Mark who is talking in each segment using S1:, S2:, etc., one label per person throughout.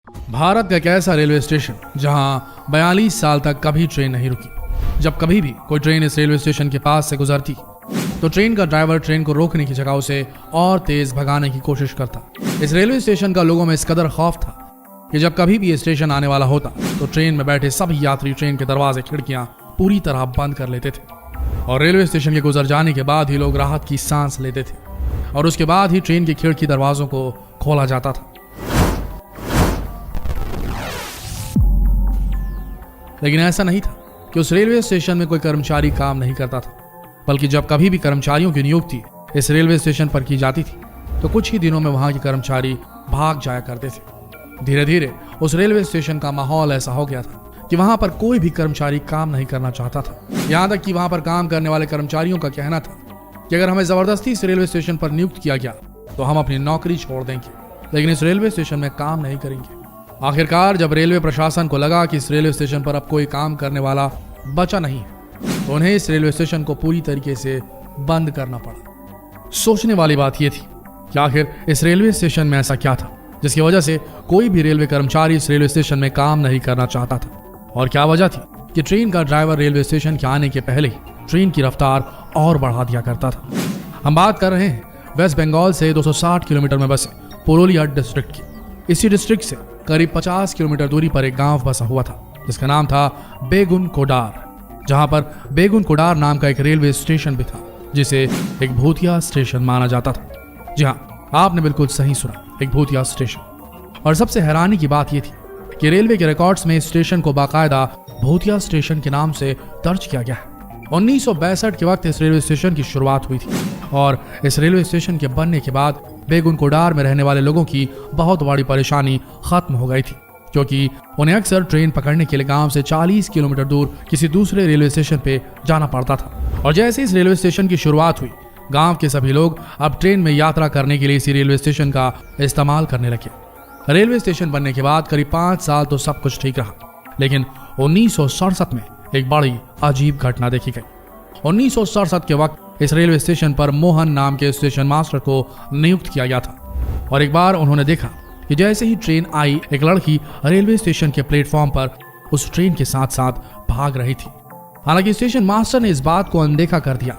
S1: भारत का एक ऐसा रेलवे स्टेशन जहां 42 साल तक कभी ट्रेन नहीं रुकी। जब कभी भी कोई ट्रेन इस रेलवे स्टेशन के पास से गुजरती तो ट्रेन का ड्राइवर ट्रेन को रोकने की जगह उसे और तेज भगाने की कोशिश करता। इस रेलवे स्टेशन का लोगों में इस कदर खौफ था कि जब कभी भी ये स्टेशन आने वाला होता तो ट्रेन में बैठे सभी यात्री ट्रेन के दरवाजे खिड़कियां पूरी तरह बंद कर लेते थे और रेलवे स्टेशन के गुजर जाने के बाद ही लोग राहत की सांस लेते थे और उसके बाद ही ट्रेन की खिड़की दरवाजों को खोला जाता था। लेकिन ऐसा नहीं था कि उस रेलवे स्टेशन में कोई कर्मचारी काम नहीं करता था, बल्कि जब कभी भी कर्मचारियों की नियुक्ति इस रेलवे स्टेशन पर की जाती थी तो कुछ ही दिनों में वहां के कर्मचारी भाग जाया करते थे। धीरे धीरे उस रेलवे स्टेशन का माहौल ऐसा हो गया था कि वहां पर कोई भी कर्मचारी काम नहीं करना चाहता था। यहां तक कि वहां पर काम करने वाले कर्मचारियों का कहना था कि अगर हमें जबरदस्ती इस रेलवे स्टेशन पर नियुक्त किया गया तो हम अपनी नौकरी छोड़ देंगे, लेकिन इस रेलवे स्टेशन में काम नहीं करेंगे। आखिरकार जब रेलवे प्रशासन को लगा कि इस रेलवे स्टेशन पर अब कोई काम करने वाला बचा नहीं है तो उन्हें इस रेलवे स्टेशन को पूरी तरीके से बंद करना पड़ा। सोचने वाली बात यह थी कि आखिर इस रेलवे स्टेशन में ऐसा क्या था जिसकी वजह से कोई भी रेलवे कर्मचारी इस रेलवे स्टेशन में काम नहीं करना चाहता था, और क्या वजह थी कि ट्रेन का ड्राइवर रेलवे स्टेशन के आने के पहले ही ट्रेन की रफ्तार और बढ़ा दिया करता था। हम बात कर रहे हैं वेस्ट बंगाल से 260 किलोमीटर में बसे पुरुलिया डिस्ट्रिक्ट की। इसी डिस्ट्रिक्ट से करीब 50 किलोमीटर दूरी पर एक गांव बसा हुआ था जिसका नाम था बेगुन कोडार, जहां पर बेगुन कोडार नाम का एक रेलवे स्टेशन भी था जिसे एक भूतिया स्टेशन माना जाता था। जी हाँ, आपने बिल्कुल सही सुना, एक भूतिया स्टेशन। और सबसे हैरानी की बात यह थी कि रेलवे के रिकॉर्ड्स में इस स्टेशन को बाकायदा भूतिया स्टेशन के नाम से दर्ज किया गया है। 1962 के वक्त इस रेलवे स्टेशन की शुरुआत हुई थी और इस रेलवे स्टेशन के बनने के बाद बेगुन कोडार में रहने वाले लोगों की बहुत बड़ी परेशानी खत्म हो गई थी, क्योंकि उन्हें अक्सर ट्रेन पकड़ने के लिए गांव से 40 किलोमीटर दूर किसी दूसरे रेलवे स्टेशन पे जाना पड़ता था। और जैसे इस रेलवे स्टेशन की शुरुआत हुई, गांव के सभी लोग अब ट्रेन में यात्रा करने के लिए इसी रेलवे स्टेशन का इस्तेमाल करने लगे। रेलवे स्टेशन बनने के बाद करीब 5 साल तो सब कुछ ठीक रहा, लेकिन 1967 में एक बड़ी अजीब घटना देखी गई। 1967 के वक्त इस रेलवे स्टेशन पर मोहन नाम के स्टेशन मास्टर को नियुक्त किया गया था और एक बार उन्होंने देखा कि जैसे ही ट्रेन आई, एक लड़की रेलवे स्टेशन के प्लेटफॉर्म पर उस ट्रेन के साथ साथ भाग रही थी। हालांकि स्टेशन मास्टर ने इस बात को अनदेखा कर दिया,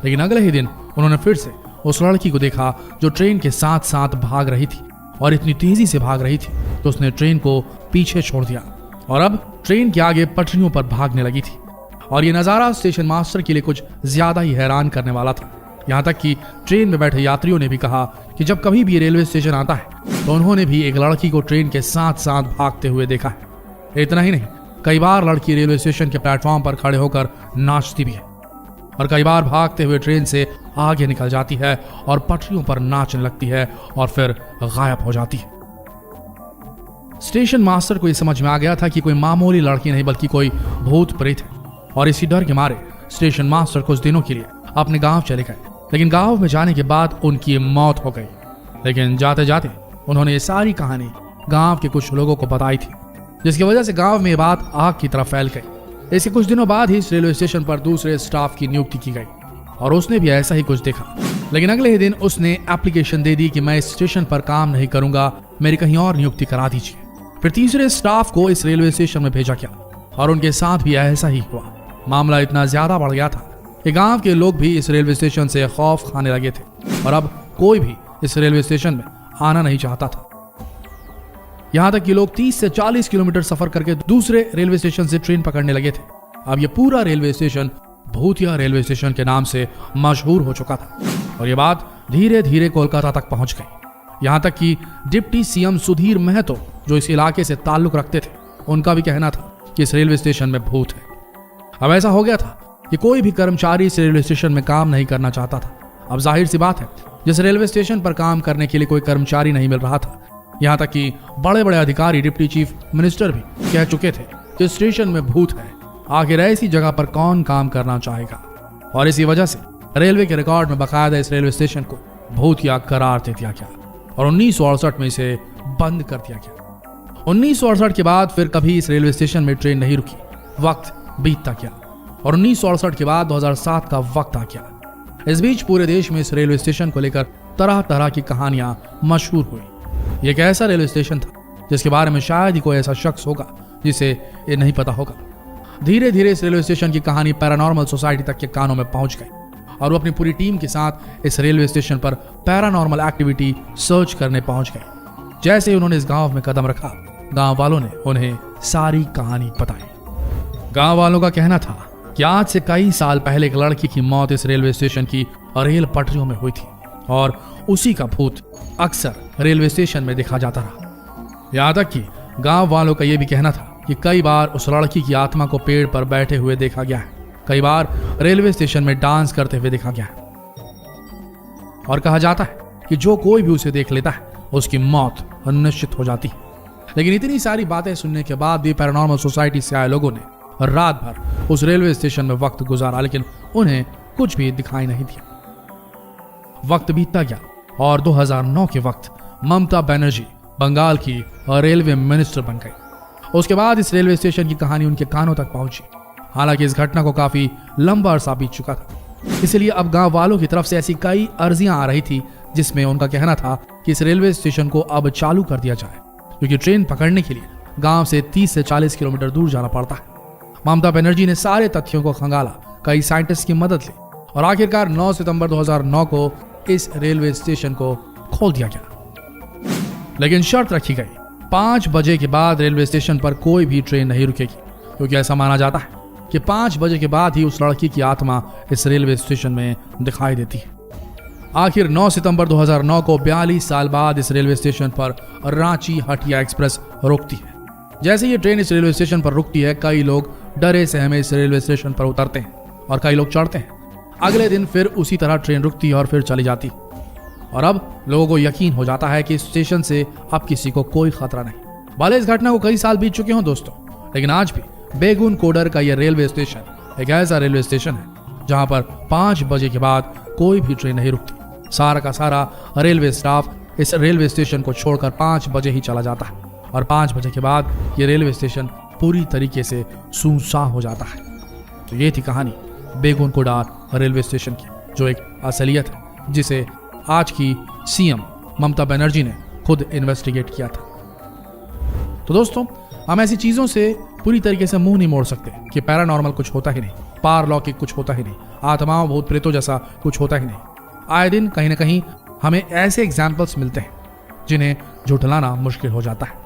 S1: लेकिन अगले ही दिन उन्होंने फिर से उस लड़की को देखा जो ट्रेन के साथ साथ भाग रही थी और इतनी तेजी से भाग रही थी तो उसने ट्रेन को पीछे छोड़ दिया और अब ट्रेन के आगे पटरियों पर भागने लगी थी। और ये नजारा स्टेशन मास्टर के लिए कुछ ज्यादा ही हैरान करने वाला था। यहाँ तक कि ट्रेन में बैठे यात्रियों ने भी कहा कि जब कभी भी रेलवे स्टेशन आता है तो उन्होंने भी एक लड़की को ट्रेन के साथ साथ भागते हुए देखा है। इतना ही नहीं, कई बार लड़की रेलवे स्टेशन के प्लेटफॉर्म पर खड़े होकर नाचती भी है और कई बार भागते हुए ट्रेन से आगे निकल जाती है और पटरियों पर नाचने लगती है और फिर गायब हो जाती है। स्टेशन मास्टर को यह समझ में आ गया था कि कोई मामूली लड़की नहीं बल्कि कोई भूत प्रेत है, और इसी डर के मारे स्टेशन मास्टर कुछ दिनों के लिए अपने गांव चले गए। लेकिन गांव में जाने के बाद उनकी मौत हो गई। लेकिन जाते जाते उन्होंने ये सारी कहानी गांव के कुछ लोगों को बताई थी, जिसकी वजह से गांव में ये बात आग की तरह फैल गई। इसके कुछ दिनों बाद ही इस रेलवे स्टेशन पर दूसरे स्टाफ की नियुक्ति की गई और उसने भी ऐसा ही कुछ देखा। लेकिन अगले ही दिन उसने एप्लीकेशन दे दी कि मैं इस स्टेशन पर काम नहीं करूंगा, मेरी कहीं और नियुक्ति करा दीजिए। फिर तीसरे स्टाफ को इस रेलवे स्टेशन में भेजा गया और उनके साथ भी ऐसा ही हुआ। मामला इतना ज्यादा बढ़ गया था कि गांव के लोग भी इस रेलवे स्टेशन से खौफ खाने लगे थे और अब कोई भी इस रेलवे स्टेशन में आना नहीं चाहता था। यहां तक कि लोग 30 से 40 किलोमीटर सफर करके दूसरे रेलवे स्टेशन से ट्रेन पकड़ने लगे थे। अब यह पूरा रेलवे स्टेशन भूतिया रेलवे स्टेशन के नाम से मशहूर हो चुका था और यह बात धीरे धीरे कोलकाता तक पहुंच गई। यहां तक कि डिप्टी सीएम सुधीर महतो जो इस इलाके से ताल्लुक रखते थे, उनका भी कहना था कि इस रेलवे स्टेशन में भूत है। अब ऐसा हो गया था कि कोई भी कर्मचारी इस रेलवे स्टेशन में काम नहीं करना चाहता था। अब जाहिर सी बात है, जिस रेलवे स्टेशन पर काम करने के लिए कोई कर्मचारी नहीं मिल रहा था, यहाँ तक कि बड़े बड़े अधिकारी, डिप्टी चीफ मिनिस्टर भी कह चुके थे कि स्टेशन में भूत है, आखिर ऐसी जगह पर कौन काम करना चाहेगा। और इसी वजह से रेलवे के रिकॉर्ड में बाकायदा इस रेलवे स्टेशन को भूतिया करार दे दिया गया और 1968 में इसे बंद कर दिया गया। 1968 के बाद फिर कभी इस रेलवे स्टेशन में ट्रेन नहीं रुकी। वक्त बीतता गया और 1968 के बाद 2007 का वक्त आ गया। इस बीच पूरे देश में इस रेलवे स्टेशन को लेकर तरह तरह की कहानियां मशहूर हुई। ये एक ऐसा रेलवे स्टेशन था जिसके बारे में शायद ही कोई ऐसा शख्स होगा जिसे ये नहीं पता होगा। धीरे धीरे इस रेलवे स्टेशन की कहानी पैरानॉर्मल सोसाइटी तक के कानों में पहुंच गई और वो अपनी पूरी टीम के साथ इस रेलवे स्टेशन पर पैरानॉर्मल एक्टिविटी सर्च करने पहुंच गए। जैसे ही उन्होंने इस गांव में कदम रखा, गांव वालों ने उन्हें सारी कहानी बताई। गांव वालों का कहना था कि आज से कई साल पहले एक लड़की की मौत इस रेलवे स्टेशन की रेल पटरियों में हुई थी और उसी का भूत अक्सर रेलवे स्टेशन में देखा जाता रहा। यहां तक कि गांव वालों का यह भी कहना था कि कई बार उस लड़की की आत्मा को पेड़ पर बैठे हुए देखा गया है, कई बार रेलवे स्टेशन में डांस करते हुए देखा गया है और कहा जाता है कि जो कोई भी उसे देख लेता है उसकी मौत निश्चित हो जाती है। लेकिन इतनी सारी बातें सुनने के बाद भी पैरानॉर्मल सोसाइटी से आए लोगों ने रात भर उस रेलवे स्टेशन में वक्त गुजारा, लेकिन उन्हें कुछ भी दिखाई नहीं दिया। वक्त बीतता गया और 2009 के वक्त ममता बनर्जी बंगाल की रेलवे मिनिस्टर बन गई। उसके बाद इस रेलवे स्टेशन की कहानी उनके कानों तक पहुंची। हालांकि इस घटना को काफी लंबा अरसा बीत चुका था, इसलिए अब गांव वालों की तरफ से ऐसी कई अर्जियां आ रही थी जिसमें उनका कहना था कि इस रेलवे स्टेशन को अब चालू कर दिया जाए, क्योंकि ट्रेन पकड़ने के लिए गांव से 30 से 40 किलोमीटर दूर जाना पड़ता है। ममता बनर्जी ने सारे तथ्यों को खंगाला, कई साइंटिस्ट की मदद ली और आखिरकार 9 सितंबर 2009 को इस रेलवे स्टेशन को खोल दिया गया। लेकिन शर्त रखी गई, 5 बजे के बाद रेलवे स्टेशन पर कोई भी ट्रेन नहीं रुकेगी, क्योंकि ऐसा माना जाता है कि 5 बजे के बाद ही उस लड़की की आत्मा इस रेलवे स्टेशन में दिखाई देती है। आखिर 9 सितंबर 2009 को 42 साल बाद इस रेलवे स्टेशन पर रांची हटिया एक्सप्रेस रुकती है। जैसे ये ट्रेन इस रेलवे स्टेशन पर रुकती है, कई लोग डरे सहमे इस रेलवे स्टेशन पर उतरते हैं और कई लोग चढ़ते हैं। अगले दिन फिर उसी तरह ट्रेन रुकती है और फिर चली जाती है और अब लोगों को यकीन हो जाता है कि इस स्टेशन से अब किसी को कोई खतरा नहीं। भले इस घटना को कई साल बीत चुके हों दोस्तों, लेकिन आज भी बेगुन कोडर का यह रेलवे स्टेशन एक ऐसा रेलवे स्टेशन है जहां पर 5 बजे के बाद कोई भी ट्रेन नहीं रुकती। सारा का सारा रेलवे स्टाफ इस रेलवे स्टेशन को छोड़कर 5 बजे ही चला जाता है और 5 बजे के बाद ये रेलवे स्टेशन पूरी तरीके से सुनसान हो जाता है। तो ये थी कहानी बेगुन कोडार रेलवे स्टेशन की, जो एक असलियत है जिसे आज की सीएम ममता बनर्जी ने खुद इन्वेस्टिगेट किया था। तो दोस्तों, हम ऐसी चीजों से पूरी तरीके से मुंह नहीं मोड़ सकते कि पैरानॉर्मल कुछ होता ही नहीं, पारलौकिक कुछ होता ही नहीं, आत्माओं भूत प्रेतों जैसा कुछ होता ही नहीं। आए दिन कहीं ना कहीं हमें ऐसे एग्जाम्पल्स मिलते हैं जिन्हें झुठलाना मुश्किल हो जाता है।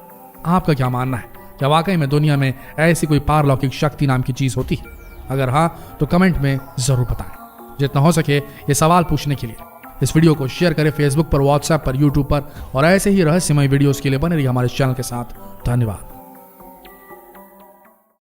S1: आपका क्या मानना है? क्या वाकई में दुनिया में ऐसी कोई पारलौकिक शक्ति नाम की चीज होती है? अगर हाँ, तो कमेंट में जरूर बताएं। जितना हो सके ये सवाल पूछने के लिए इस वीडियो को शेयर करें फेसबुक पर, व्हाट्सएप पर, यूट्यूब पर और ऐसे ही रहस्यमय वीडियोस के लिए बने रहिए हमारे चैनल के साथ। धन्यवाद।